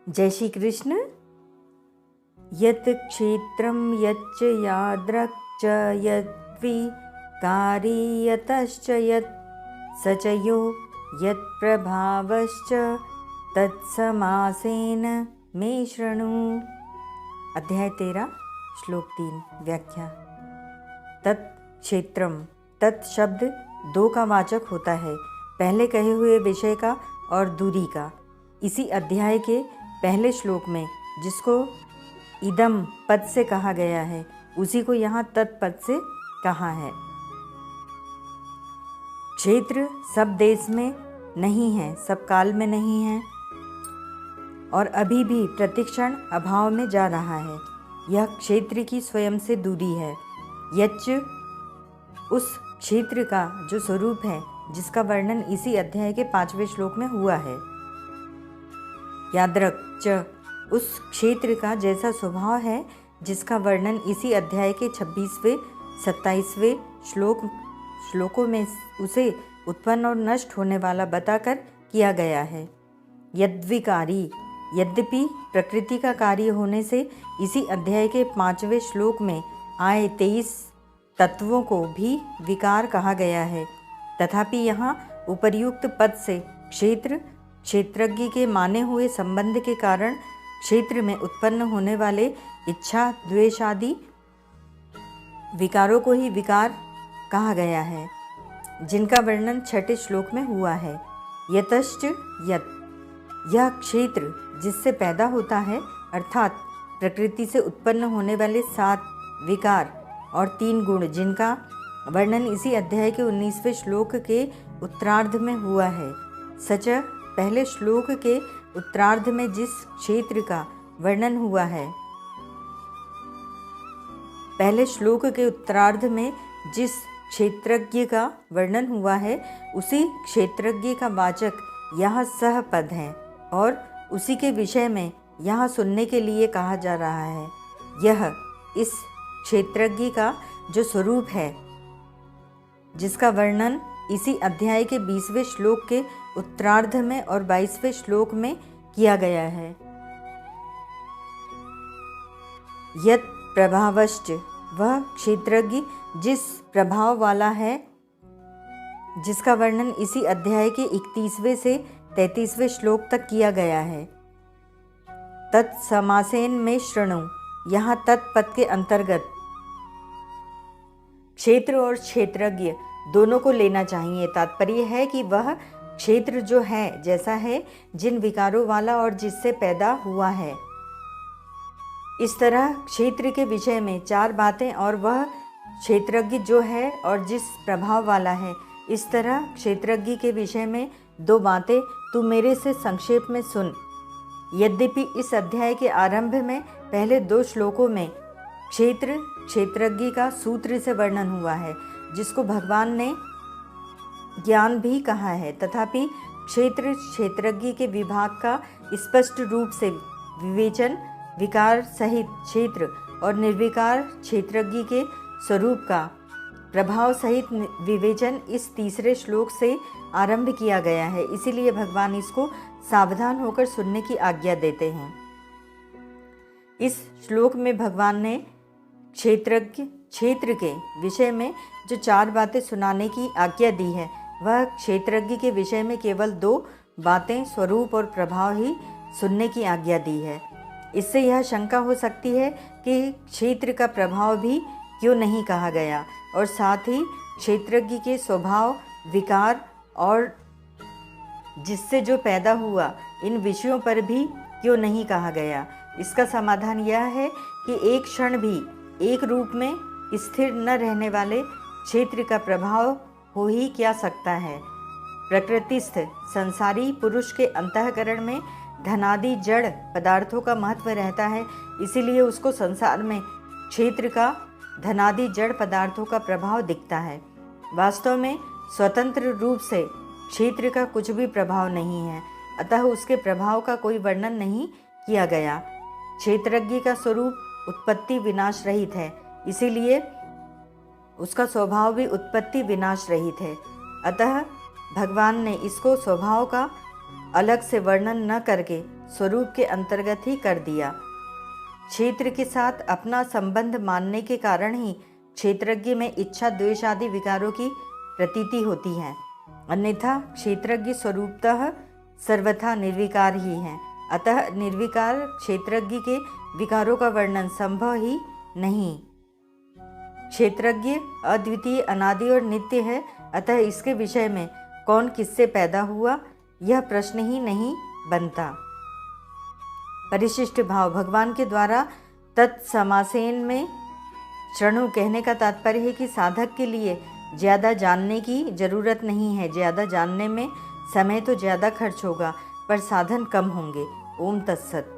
जय श्री कृष्ण। यत् क्षेत्रं यच्च यादृक् च यद्विकारी यतश्च यत् स च यो यत्प्रभावश्च तत्समासेन मे शृणु। अध्याय 13 श्लोक 3 व्याख्या। तत् क्षेत्रम, तत् शब्द दो का वाचक होता है, पहले कहे हुए विषय का और दूरी का। इसी अध्याय के पहले श्लोक में जिसको इदम पद से कहा गया है, उसी को यहाँ तत्पद से कहा है। क्षेत्र सब देश में नहीं है, सब काल में नहीं है और अभी भी प्रतिक्षण अभाव में जा रहा है। यह क्षेत्र की स्वयं से दूरी है। यच्च उस क्षेत्र का जो स्वरूप है, जिसका वर्णन इसी अध्याय के 5वें श्लोक में हुआ है। यादृक् च उस क्षेत्र का जैसा स्वभाव है, जिसका वर्णन इसी अध्याय के 26वें 27वें श्लोकों में उसे उत्पन्न और नष्ट होने वाला बताकर किया गया है। यद्विकारी, यद्यपि प्रकृति का कार्य होने से इसी अध्याय के 5वें श्लोक में आए 23 तत्वों को भी विकार कहा गया है, तथापि यहाँ उपर्युक्त पद से क्षेत्र, क्षेत्रज्ञ के माने हुए संबंध के कारण क्षेत्र में उत्पन्न होने वाले इच्छा, द्वेष आदि विकारों को ही विकार कहा गया है, जिनका वर्णन 6ठे श्लोक में हुआ है। यतश्च यत्, यह क्षेत्र जिससे पैदा होता है, अर्थात प्रकृति से उत्पन्न होने वाले 7 विकार और 3 गुण, जिनका वर्णन इसी अध्याय के 19वें श्लोक के उत्तरार्ध में हुआ है। सच पहले श्लोक के उत्तरार्ध में जिस क्षेत्र का वर्णन हुआ है, पहले श्लोक के उत्तरार्ध में जिस क्षेत्रज्ञ का वर्णन हुआ है, उसी क्षेत्रज्ञ का वाचक यहाँ सह पद है और उसी के विषय में यहाँ सुनने के लिए कहा जा रहा है। यह इस क्षेत्रज्ञ का जो स्वरूप है, जिसका वर्णन इसी अध्याय के 20वें श्लोक के उत्तरार्ध में और 22वें श्लोक में किया गया है। यत् प्रभावश्च, वह क्षेत्रज्ञ जिस प्रभाव वाला है, जिसका वर्णन इसी अध्याय के 31वें से 33वें श्लोक तक किया गया है। तत्समासेन में शृणु, यहाँ तत्पद के अंतर्गत क्षेत्र और क्षेत्रज्ञ दोनों को लेना चाहिए। तात्पर्य है कि वह क्षेत्र जो है, जैसा है, जिन विकारों वाला और जिससे पैदा हुआ है। इस तरह क्षेत्र के विषय में 4 बातें और वह क्षेत्रज्ञ जो है और जिस प्रभाव वाला है, इस तरह क्षेत्रज्ञ के विषय में 2 बातें तू मेरे से संक्षेप में सुन। यद्यपि इस अध्याय के आरंभ में पहले 2 श्लोकों में क्षेत्र, क्षेत्रज्ञ का सूत्र से वर्णन हुआ है, जिसको भगवान ने ज्ञान भी कहा है, तथापि क्षेत्र, क्षेत्रज्ञ के विभाग का स्पष्ट रूप से विवेचन, विकार सहित क्षेत्र और निर्विकार क्षेत्रज्ञ के स्वरूप का प्रभाव सहित विवेचन इस तीसरे श्लोक से आरंभ किया गया है। इसीलिए भगवान इसको सावधान होकर सुनने की आज्ञा देते हैं। इस श्लोक में भगवान ने क्षेत्रज्ञ, क्षेत्र के विषय में जो 4 बातें सुनाने की आज्ञा दी है, वह क्षेत्रज्ञ के विषय में केवल 2 बातें, स्वरूप और प्रभाव ही सुनने की आज्ञा दी है। इससे यह शंका हो सकती है कि क्षेत्र का प्रभाव भी क्यों नहीं कहा गया और साथ ही क्षेत्रज्ञ के स्वभाव, विकार और जिससे जो पैदा हुआ, इन विषयों पर भी क्यों नहीं कहा गया। इसका समाधान यह है कि एक क्षण भी एक रूप में स्थिर न रहने वाले क्षेत्र का प्रभाव हो ही क्या सकता है। प्रकृतिस्थ संसारी पुरुष के अंतःकरण में धनादि जड़ पदार्थों का महत्व रहता है, इसीलिए उसको संसार में क्षेत्र का, धनादि जड़ पदार्थों का प्रभाव दिखता है। वास्तव में स्वतंत्र रूप से क्षेत्र का कुछ भी प्रभाव नहीं है, अतः उसके प्रभाव का कोई वर्णन नहीं किया गया। क्षेत्रज्ञ का स्वरूप उत्पत्ति विनाश रहित है, इसीलिए उसका स्वभाव भी उत्पत्ति विनाश रहित है। अतः भगवान ने इसको स्वभाव का अलग से वर्णन न करके स्वरूप के अंतर्गत ही कर दिया। क्षेत्र के साथ अपना संबंध मानने के कारण ही क्षेत्रज्ञ में इच्छा द्वेष आदि विकारों की प्रतीति होती है, अन्यथा क्षेत्रज्ञ स्वरूपतः सर्वथा निर्विकार ही है। अतः निर्विकार क्षेत्रज्ञ के विकारों का वर्णन संभव ही नहीं। क्षेत्रज्ञ अद्वितीय, अनादि और नित्य है, अतः इसके विषय में कौन किससे पैदा हुआ यह प्रश्न ही नहीं बनता। परिशिष्ट भाव भगवान के द्वारा तत्समासेन में शरणु कहने का तात्पर्य है कि साधक के लिए ज़्यादा जानने की जरूरत नहीं है। ज़्यादा जानने में समय तो ज़्यादा खर्च होगा पर साधन कम होंगे। ओम तत्सत।